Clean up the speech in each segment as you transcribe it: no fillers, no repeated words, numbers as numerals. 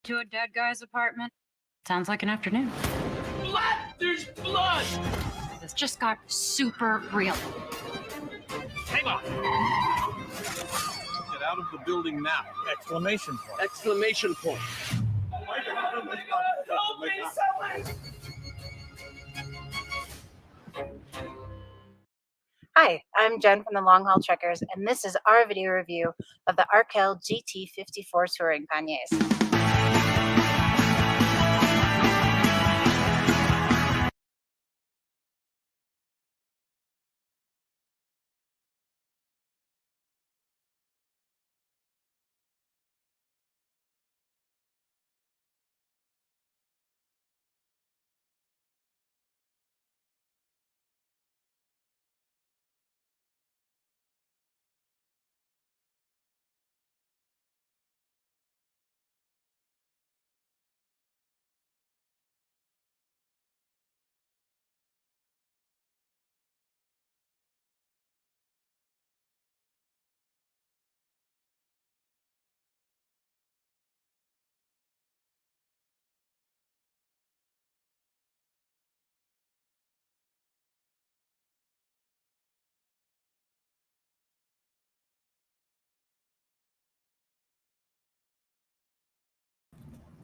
to a dead guy's apartment? Sounds like an afternoon. Blood! There's blood! This just got super real. Hang on. Get out of the building now. Exclamation point. Exclamation point. Hi, I'm Jen from the Long Haul Trekkers, and this is our video review of the Arkel GT54 Touring Panniers.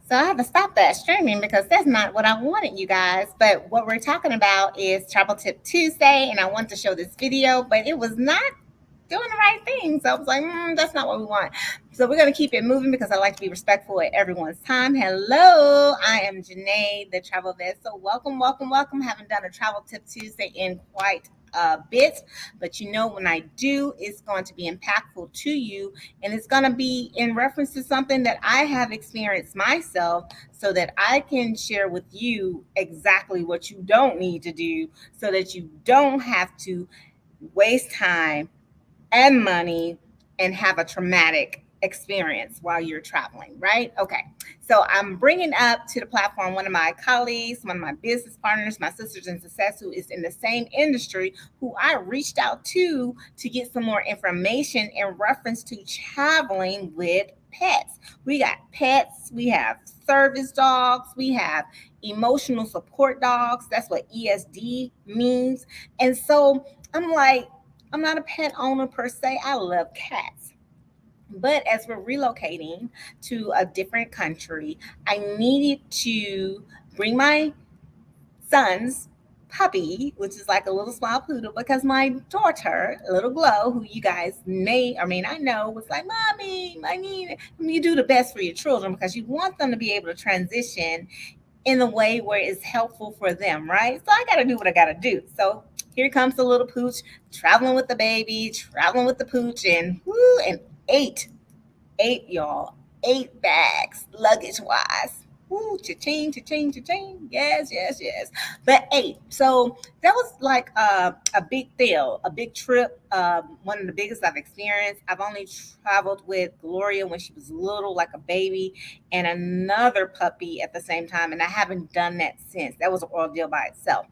So I had to stop that streaming because that's not what I wanted, you guys. But what we're talking about is Travel Tip Tuesday, and I wanted to show this video, but it was not doing the right thing. So I was like, that's not what we want. So we're going to keep it moving because I like to be respectful at everyone's time. Hello, I am Janae, the Travel Vet. So welcome, welcome, welcome. Haven't done a Travel Tip Tuesday in quite a bit, but you know when I do, it's going to be impactful to you, and it's going to be in reference to something that I have experienced myself so that I can share with you exactly what you don't need to do so that you don't have to waste time and money and have a traumatic experience while you're traveling, right? Okay, so I'm bringing up to the platform one of my colleagues, one of my business partners, my sisters in success, who is in the same industry, who I reached out to get some more information in reference to traveling with pets. We got pets, we have service dogs, we have emotional support dogs. That's what ESD means. And so I'm like, I'm not a pet owner per se. I love cats. But as we're relocating to a different country, I needed to bring my son's puppy, which is like a little small poodle, because my daughter, little Glow, who you guys may or may not know, was like, Mommy, you do the best for your children because you want them to be able to transition in the way where it's helpful for them, right? So I got to do what I got to do. So here comes the little pooch, traveling with the baby, traveling with the pooch, and eight, y'all, 8 bags, luggage wise. Woo, cha-ching, cha-ching, cha-ching. Yes, yes, yes. But 8. So that was like a big deal, a big trip, one of the biggest I've experienced. I've only traveled with Gloria when she was little, like a baby, and another puppy at the same time, and I haven't done that since. That was an ordeal by itself.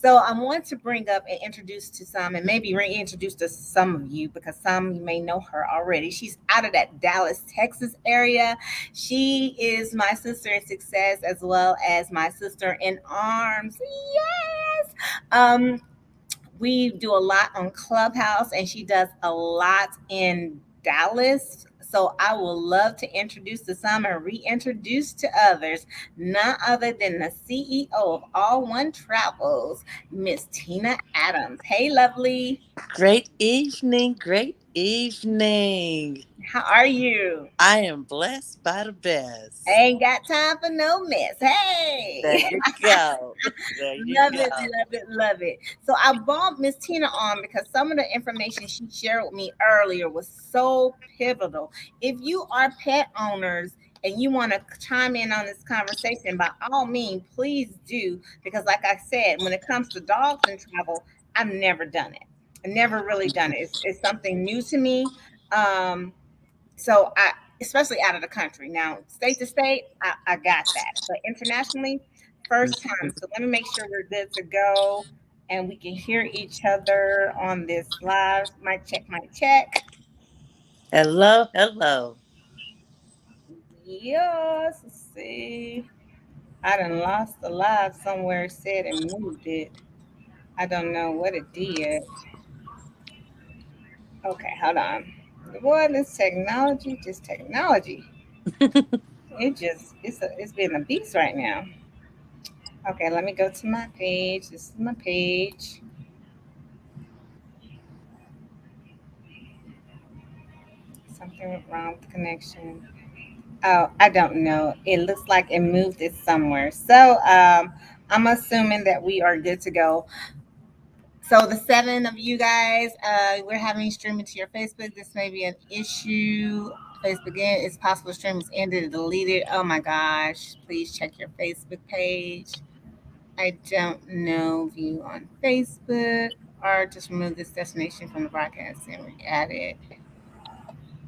So I want to bring up and introduce to some, and maybe reintroduce to some of you, because some you may know her already. She's out of that Dallas, Texas area. She is my sister in success as well as my sister in arms. Yes. We do a lot on Clubhouse, and she does a lot in Dallas. So I would love to introduce to some and reintroduce to others, none other than the CEO of All One Travels, Miss Tina Adams. Hey, lovely. Great evening, great evening. How are you? I am blessed by the best. Ain't got time for no mess. Hey. There you go. There you Love go. it, love it, love it. So I brought Miss Tina on because some of the information she shared with me earlier was so pivotal. If you are pet owners and you want to chime in on this conversation, by all means, please do. Because like I said, when it comes to dogs and travel, I've never done it. I've never really done it. It's something new to me. So I, especially out of the country. Now, state to state, I got that. But internationally, first time. So let me make sure we're good to go and we can hear each other on this live. Mic check, mic check. Hello, hello. Yes. Let's see. I done lost the live somewhere, said and moved it. I don't know what it did. Okay, hold on. Boy, this technology, just technology. It's being a beast right now. Okay, let me go to my page. This is my page. Something went wrong with the connection. Oh, I don't know. It looks like it moved it somewhere. So I'm assuming that we are good to go. So the 7 of you guys, we're having streaming to your Facebook. This may be an issue. Facebook again, it's possible stream is ended or deleted. Oh my gosh. Please check your Facebook page. I don't know view on Facebook or just remove this destination from the broadcast and re-add it.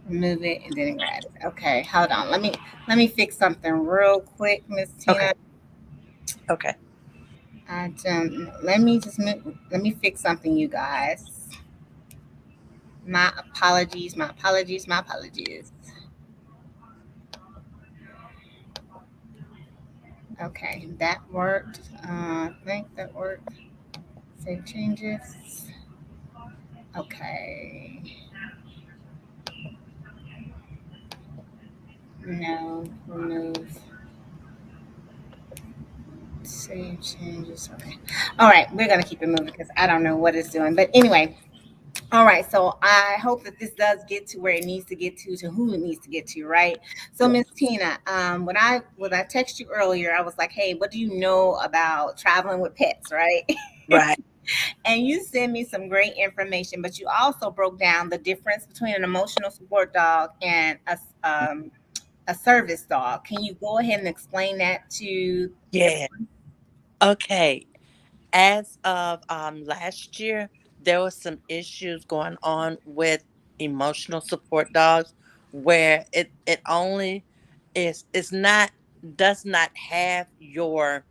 Remove it and then add it. Okay, hold on. Let me fix something real quick, Miss Tina. Okay. I don't know. Let me fix something, you guys. My apologies, my apologies, my apologies. Okay, that worked. I think that worked. Save changes. Okay. No, remove. Save changes. Okay. All right, we're gonna keep it moving because I don't know what it's doing. But anyway, all right. So I hope that this does get to where it needs to get to who it needs to get to, right? So Miss Tina, when I text you earlier, I was like, hey, what do you know about traveling with pets, right? Right. And you sent me some great information, but you also broke down the difference between an emotional support dog and a service dog. Can you go ahead and explain that to Yeah. Okay. As of last year, there was some issues going on with emotional support dogs where it only is not does not have your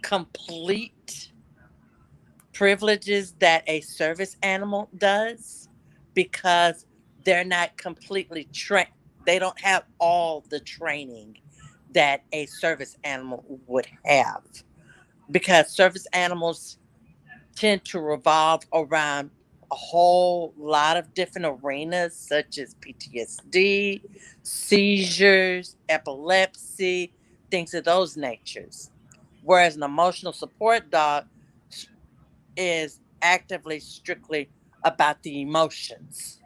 complete privileges that a service animal does because they're not completely trained. They don't have all the training that a service animal would have because service animals tend to revolve around a whole lot of different arenas such as PTSD, seizures, epilepsy, things of those natures. Whereas an emotional support dog is actively strictly about the emotions.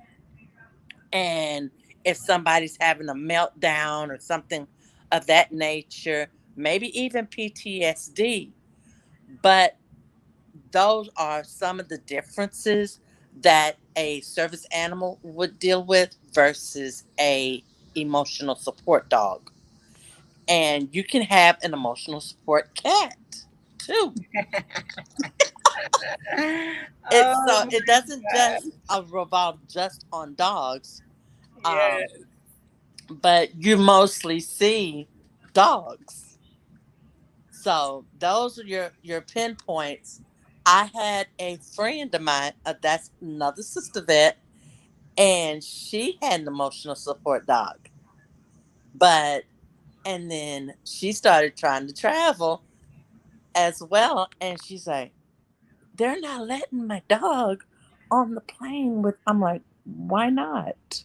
And if somebody's having a meltdown or something of that nature, maybe even PTSD, but those are some of the differences that a service animal would deal with versus a emotional support dog. And you can have an emotional support cat too. It's Oh so my it doesn't God. just revolve just on dogs, Yeah. but you mostly see dogs. So those are your pinpoints. I had a friend of mine, that's another sister vet, and she had an emotional support dog. But and then she started trying to travel as well, and she's like, "They're not letting my dog on the plane with." I'm like, "Why not?"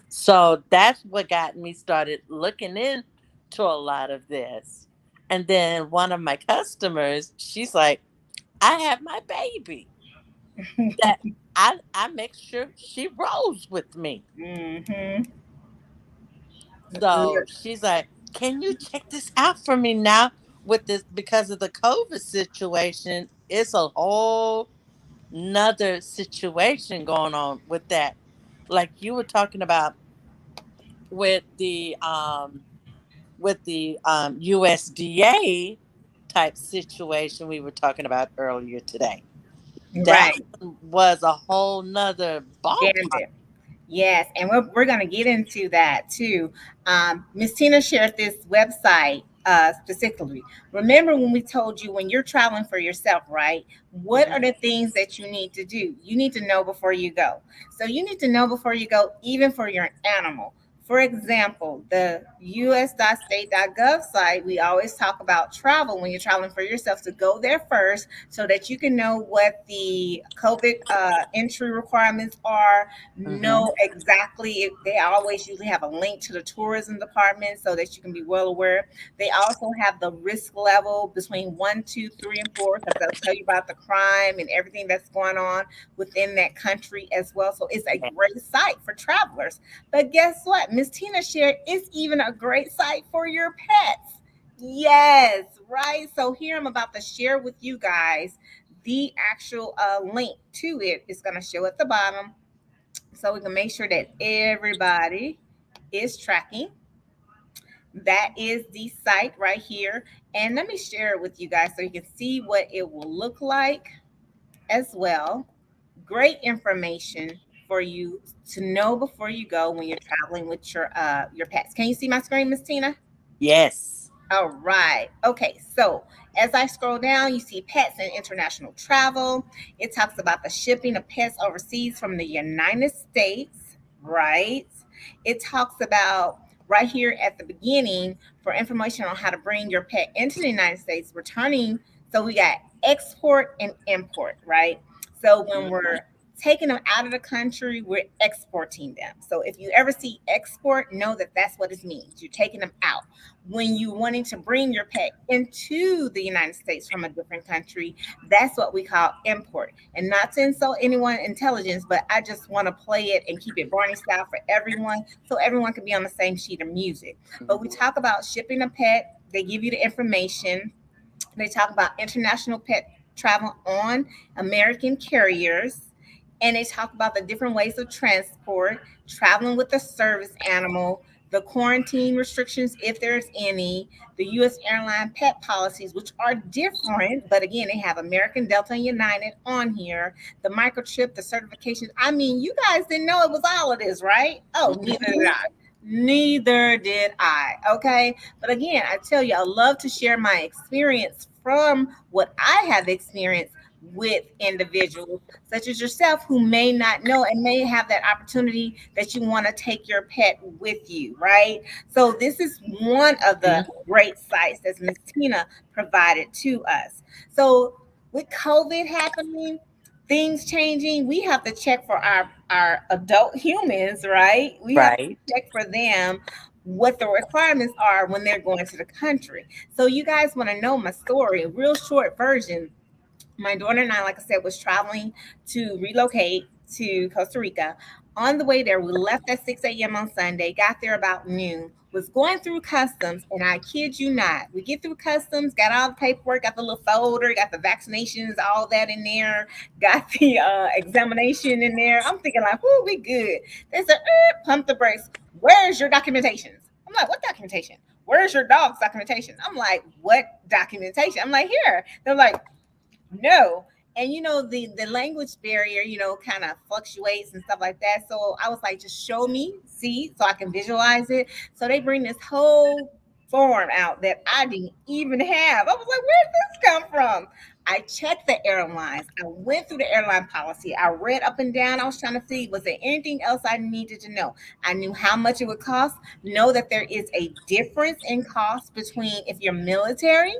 So that's what got me started looking into a lot of this. And then one of my customers, she's like, "I have my baby that I make sure she rolls with me." Mm-hmm. So she's like, "Can you check this out for me now with this because of the COVID situation? It's a whole nother situation going on with that. Like you were talking about with the USDA type situation we were talking about earlier today. That Right. one was a whole nother ballpark. Gambit. Yes, and we're going to get into that too. Miss Tina shared this website specifically. Remember when we told you when you're traveling for yourself, right? What Mhm. are the things that you need to do? You need to know before you go. So you need to know before you go, even for your animal. For example, the us.state.gov site, we always talk about travel when you're traveling for yourself to go there first so that you can know what the COVID entry requirements are, know exactly. They always usually have a link to the tourism department so that you can be well aware. They also have the risk level between 1, 2, 3, and 4 because they'll tell you about the crime and everything that's going on within that country as well. So it's a great site for travelers. But guess what? Miss Tina shared it's even a great site for your pets. Yes, right. So here I'm about to share with you guys the actual link to it. It's going to show at the bottom so we can make sure that everybody is tracking. That is the site right here. And let me share it with you guys so you can see what it will look like as well. Great information for you to know before you go when you're traveling with your pets. Can you see my screen, Miss Tina? Yes. All right. Okay. So as I scroll down, you see pets and international travel. It talks about the shipping of pets overseas from the United States, right? It talks about right here at the beginning for information on how to bring your pet into the United States, returning. So we got export and import, right? So when we're taking them out of the country, we're exporting them. So if you ever see export, know that that's what it means. You're taking them out. When you wanting to bring your pet into the United States from a different country, that's what we call import. And not to insult anyone intelligence, but I just want to play it and keep it Barney style for everyone so everyone can be on the same sheet of music. But we talk about shipping a pet, they give you the information. They talk about international pet travel on American carriers. And they talk about the different ways of transport, traveling with a service animal, the quarantine restrictions, if there's any, the U.S. airline pet policies, which are different, but again, they have American, Delta, and United on here, the microchip, the certifications. I mean, you guys didn't know it was all of this, right? Oh, neither did I. Neither did I. Okay. But again, I tell you, I love to share my experience from what I have experienced with individuals such as yourself who may not know and may have that opportunity that you want to take your pet with you, right? So this is one of the great sites that Miss Tina provided to us. So with COVID happening, things changing, we have to check for our adult humans, right? We have to Right. check for them what the requirements are when they're going to the country. So you guys want to know my story, a real short version. My daughter and I, like I said, was traveling to relocate to Costa Rica. On the way there, we left at 6 a.m. on Sunday, got there about noon, was going through customs, and I kid you not, we get through customs, got all the paperwork, got the little folder, got the vaccinations, all that in there, got the examination in there. I'm thinking like, whoo, we good. They said, pump the brakes. Where's your documentation? I'm like, what documentation? Where's your dog's documentation? I'm like, what documentation? I'm like, here. They're like, no. And the language barrier, kind of fluctuates and stuff like that. So I was like, just show me, see, so I can visualize it. So they bring this whole form out that I didn't even have. I was like, where did this come from? I checked the airlines. I went through the airline policy. I read up and down. I was trying to see, was there anything else I needed to know? I knew how much it would cost. Know that there is a difference in cost between if you're military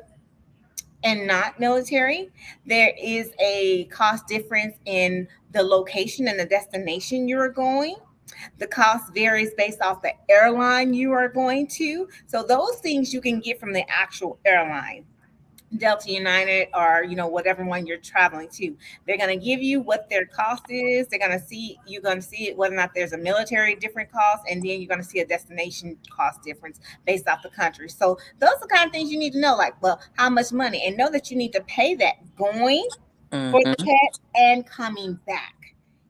and not military. There is a cost difference in the location and the destination you are going. The cost varies based off the airline you are going to. So those things you can get from the actual airline. Delta, United, or whatever one you're traveling to. They're going to give you what their cost is. You're going to see it whether or not there's a military different cost, and then you're going to see a destination cost difference based off the country. So those are the kind of things you need to know, like, well, how much money, and know that you need to pay that going for the pet and coming back.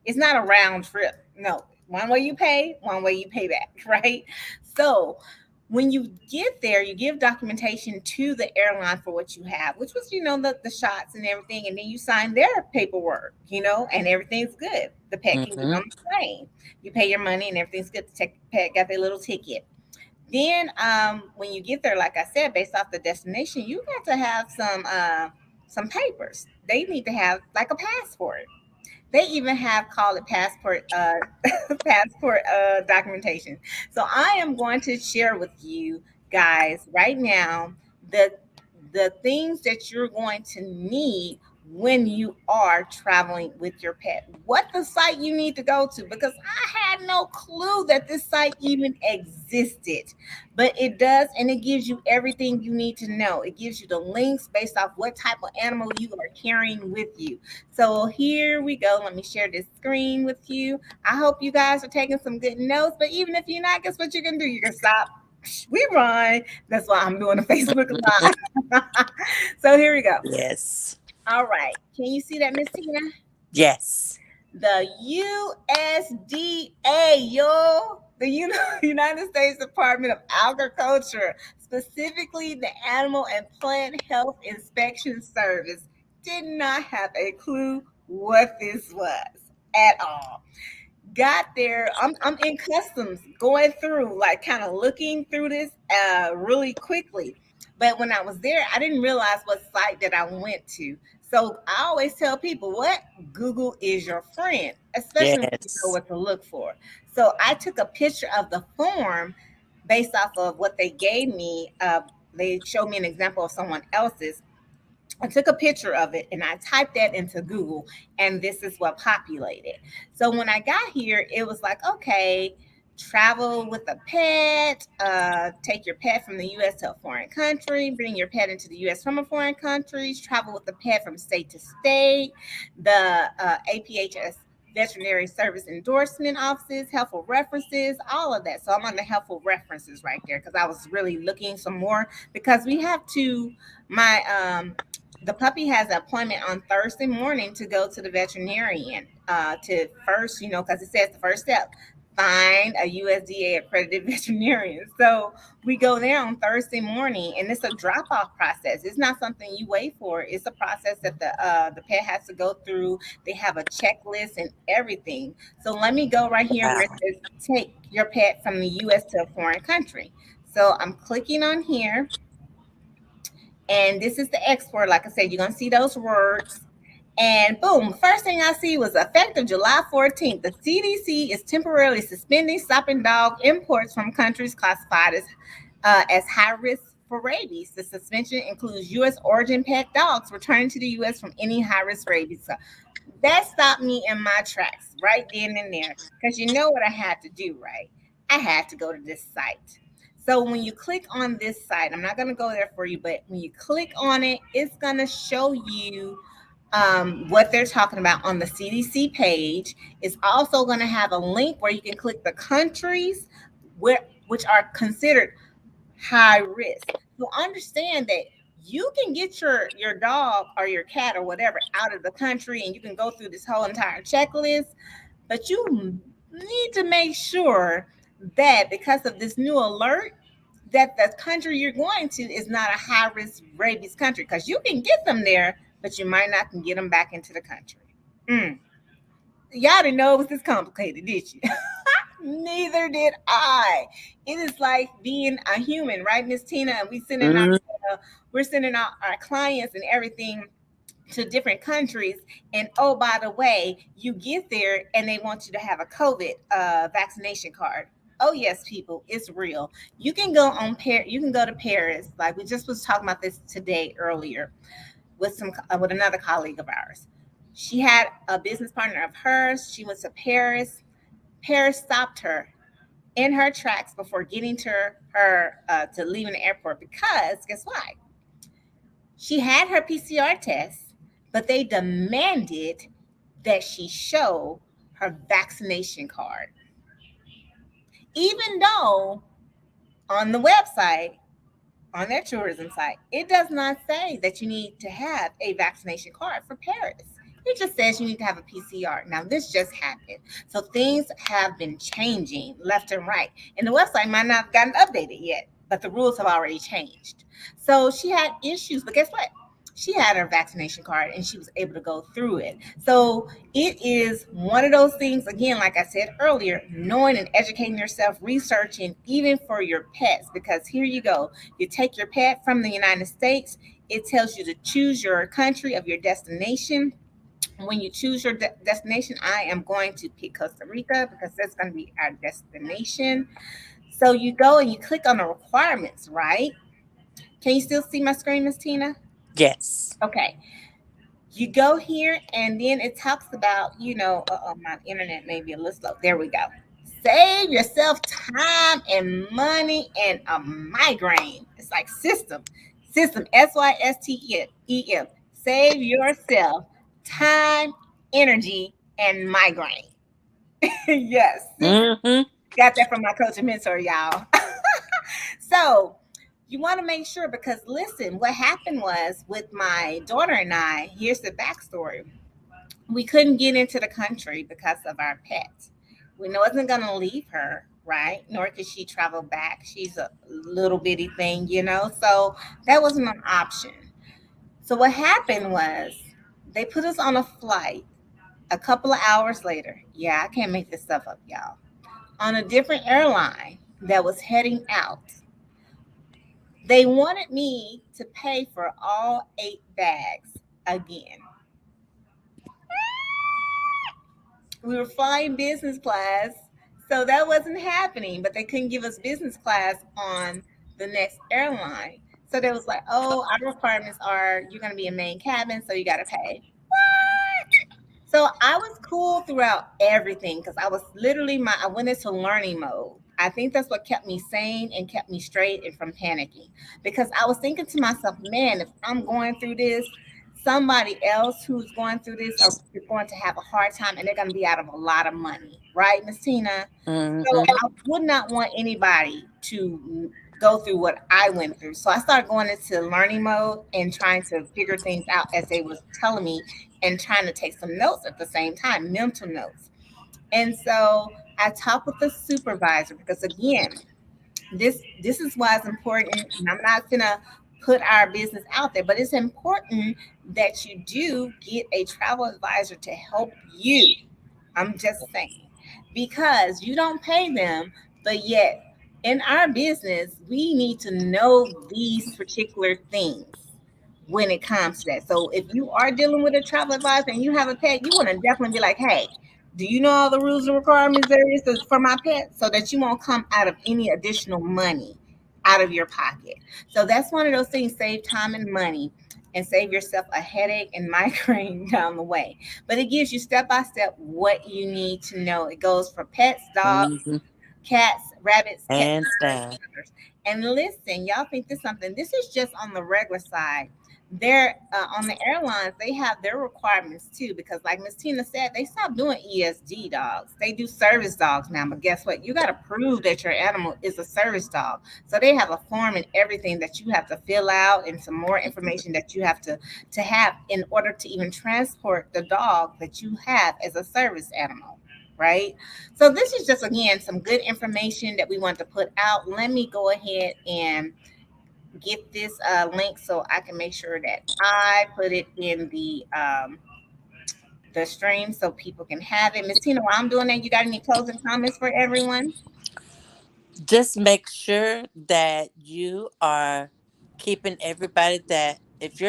It's not a round trip. No, one way you pay, one way you pay back, right? So when you get there, you give documentation to the airline for what you have, which was, the shots and everything. And then you sign their paperwork, and everything's good. The pet can get on the plane. You pay your money and everything's good. The pet got their little ticket. Then when you get there, like I said, based off the destination, you got to have some papers. They need to have like a passport. They even have called it passport passport documentation. So I am going to share with you guys right now the things that you're going to need when you are traveling with your pet. What the site you need to go to, because I had no clue that this site even existed. But it does, and it gives you everything you need to know. It gives you the links based off what type of animal you are carrying with you. So here we go. Let me share this screen with you. I hope you guys are taking some good notes, but even if you're not, guess what you can do? You can stop. We run. That's why I'm doing a Facebook Live. So here we go. Yes. All right. Can you see that, Miss Tina? Yes. The USDA, the United States Department of Agriculture, specifically the Animal and Plant Health Inspection Service, did not have a clue what this was at all. Got there, I'm in customs going through, like kind of looking through this really quickly. But when I was there, I didn't realize what site that I went to. So I always tell people, what Google is your friend, especially when you know Yes. what to look for. So I took a picture of the form based off of what they gave me. They showed me an example of someone else's. I took a picture of it and I typed that into Google, and this is what populated. So when I got here, it was like, okay, travel with a pet, take your pet from the US to a foreign country, bring your pet into the US from a foreign country, travel with the pet from state to state, the APHS veterinary service endorsement offices, helpful references, all of that. So I'm on the helpful references right there because I was really looking some more, because we have to, the puppy has an appointment on Thursday morning to go to the veterinarian to first, because it says the first step, find a USDA accredited veterinarian. So we go there on Thursday morning, and it's a drop off process. It's not something you wait for. It's a process that the pet has to go through. They have a checklist and everything. So let me go right here where it Wow. says take your pet from the US to a foreign country. So I'm clicking on here. And this is the export. Like I said, you're going to see those words. And boom, first thing I see was effective July 14th. The CDC is temporarily suspending stopping dog imports from countries classified as high risk for rabies. The suspension includes U.S. origin pet dogs returning to the U.S. from any high risk rabies. So that stopped me in my tracks right then and there, because you know what I had to do, right? I had to go to this site. So when you click on this site, I'm not going to go there for you, but when you click on it, it's going to show you what they're talking about on the CDC page. It's also going to have a link where you can click the countries which are considered high risk. So understand that you can get your dog or your cat or whatever out of the country, and you can go through this whole entire checklist, but you need to make sure that because of this new alert, that the country you're going to is not a high risk rabies country, because you can get them there, but you might not can get them back into the country. Y'all didn't know it was this complicated, did you? Neither did I. It is like being a human, right, Miss Tina? And we're sending out our clients and everything to different countries. And oh, by the way, you get there and they want you to have a COVID vaccination card. Oh yes, people, it's real. You can go to Paris. Like we just was talking about this today earlier with with another colleague of ours. She had a business partner of hers. She went to Paris. Paris stopped her in her tracks before getting to her to leaving the airport, because guess what? She had her PCR test, but they demanded that she show her vaccination card, even though on the website, on their tourism site, it does not say that you need to have a vaccination card for Paris. It just says you need to have a PCR. Now, this just happened. So things have been changing left and right. And the website might not have gotten updated yet, but the rules have already changed. So she had issues, but guess what? She had her vaccination card and she was able to go through it. So it is one of those things, again, like I said earlier, knowing and educating yourself, researching, even for your pets, because here you go. You take your pet from the United States, it tells you to choose your country of your destination. When you choose your destination, I am going to pick Costa Rica because that's going to be our destination. So you go and you click on the requirements, right? Can you still see my screen, Miss Tina? Yes. Okay. You go here and then it talks about, my internet may be a little slow. There we go. Save yourself time and money and a migraine. It's like system, SYSTEM. Save yourself time, energy, and migraine. Yes, Mm-hmm. got that from my coach and mentor, y'all. So you want to make sure, because listen, what happened was with my daughter and I, here's the backstory. We couldn't get into the country because of our pet. We wasn't going to leave her, right? Nor could she travel back. She's a little bitty thing, so that wasn't an option. So what happened was they put us on a flight a couple of hours later. Yeah, I can't make this stuff up, y'all. On a different airline that was heading out. They wanted me to pay for all 8 bags again. We were flying business class, so that wasn't happening, but they couldn't give us business class on the next airline. So they was like, oh, our requirements are you're going to be in main cabin, so you got to pay. So I was cool throughout everything because I was literally I went into learning mode. I think that's what kept me sane and kept me straight and from panicking, because I was thinking to myself, man, if I'm going through this, somebody else who's going through this are going to have a hard time and they're going to be out of a lot of money. Right, Miss Tina? So Mm-hmm. I would not want anybody to go through what I went through. So I started going into learning mode and trying to figure things out as they was telling me and trying to take some notes at the same time, mental notes. And so I talked with the supervisor because again, this is why it's important. And I'm not gonna put our business out there, but it's important that you do get a travel advisor to help you. I'm just saying, because you don't pay them, but yet in our business, we need to know these particular things when it comes to that. So if you are dealing with a travel advisor and you have a pet, you want to definitely be like, hey, do you know all the rules and requirements there is for my pet, so that you won't come out of any additional money out of your pocket. So that's one of those things, save time and money and save yourself a headache and migraine down the way. But it gives you step by step what you need to know. It goes for pets, dogs, Mm-hmm. cats, rabbits, cat Hands down. others. And listen, y'all think this something. This is just on the regular side. They're on the airlines, they have their requirements too, because like Miss Tina said, they stopped doing ESD dogs. They do service dogs now. But guess what? You got to prove that your animal is a service dog. So they have a form and everything that you have to fill out, and some more information that you have to have in order to even transport the dog that you have as a service animal. Right. So this is just again some good information that we want to put out. Let me go ahead and get this link so I can make sure that I put it in the stream so people can have it. Miss Tina, while I'm doing that, you got any closing comments for everyone? Just make sure that you are keeping everybody that if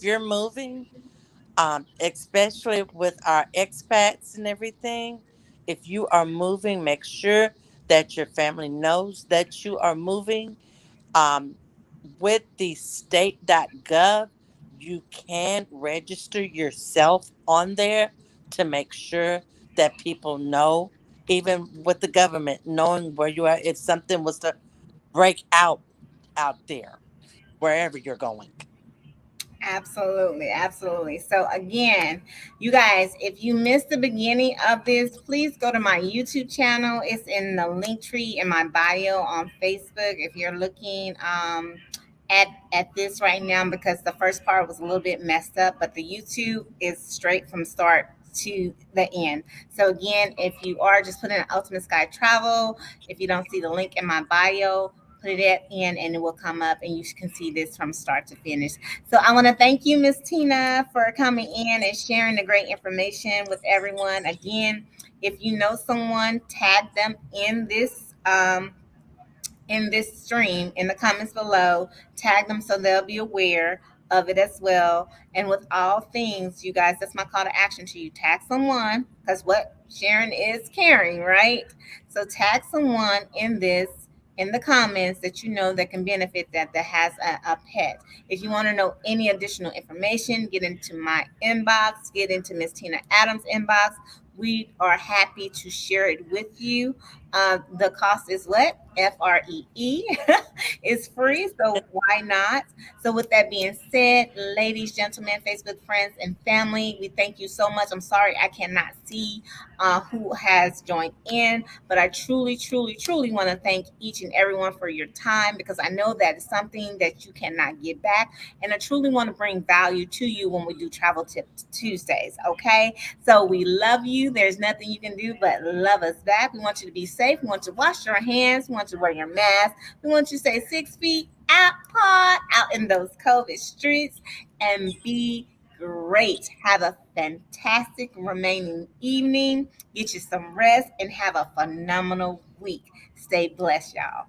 you're moving, especially with our expats and everything, if you are moving, make sure that your family knows that you are moving. Um, with the state.gov, you can register yourself on there to make sure that people know, even with the government, knowing where you are if something was to break out there, wherever you're going. Absolutely, absolutely. So again, you guys, if you missed the beginning of this, please go to my YouTube channel. It's in the link tree in my bio on Facebook. If you're looking at this right now, because the first part was a little bit messed up, but the YouTube is straight from start to the end. So again, if you are just putting in Ultimate Sky Travel, if you don't see the link in my bio, put it in and it will come up and you can see this from start to finish. So I want to thank you, Miss Tina, for coming in and sharing the great information with everyone. Again, if you know someone, tag them in this stream in the comments below. Tag them so they'll be aware of it as well. And with all things, you guys, that's my call to action to you. Tag someone, because what sharing is caring, right? So tag someone in this in the comments that you know that can benefit that has a pet. If you want to know any additional information, get into my inbox, get into Miss Tina Adams' inbox. We are happy to share it with you. The cost is what? FREE. It's free, so why not? So with that being said, ladies, gentlemen, Facebook friends, and family, we thank you so much. I'm sorry I cannot see who has joined in, but I truly, truly, truly want to thank each and everyone for your time, because I know that it's something that you cannot get back. And I truly want to bring value to you when we do Travel Tip Tuesdays, okay? So we love you. There's nothing you can do but love us back. We want you to be safe. We want you to wash your hands. We want you to wear your mask. We want you to stay 6 feet apart out in those COVID streets and be great. Have a fantastic remaining evening. Get you some rest and have a phenomenal week. Stay blessed, y'all.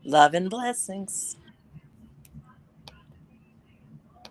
Love and blessings.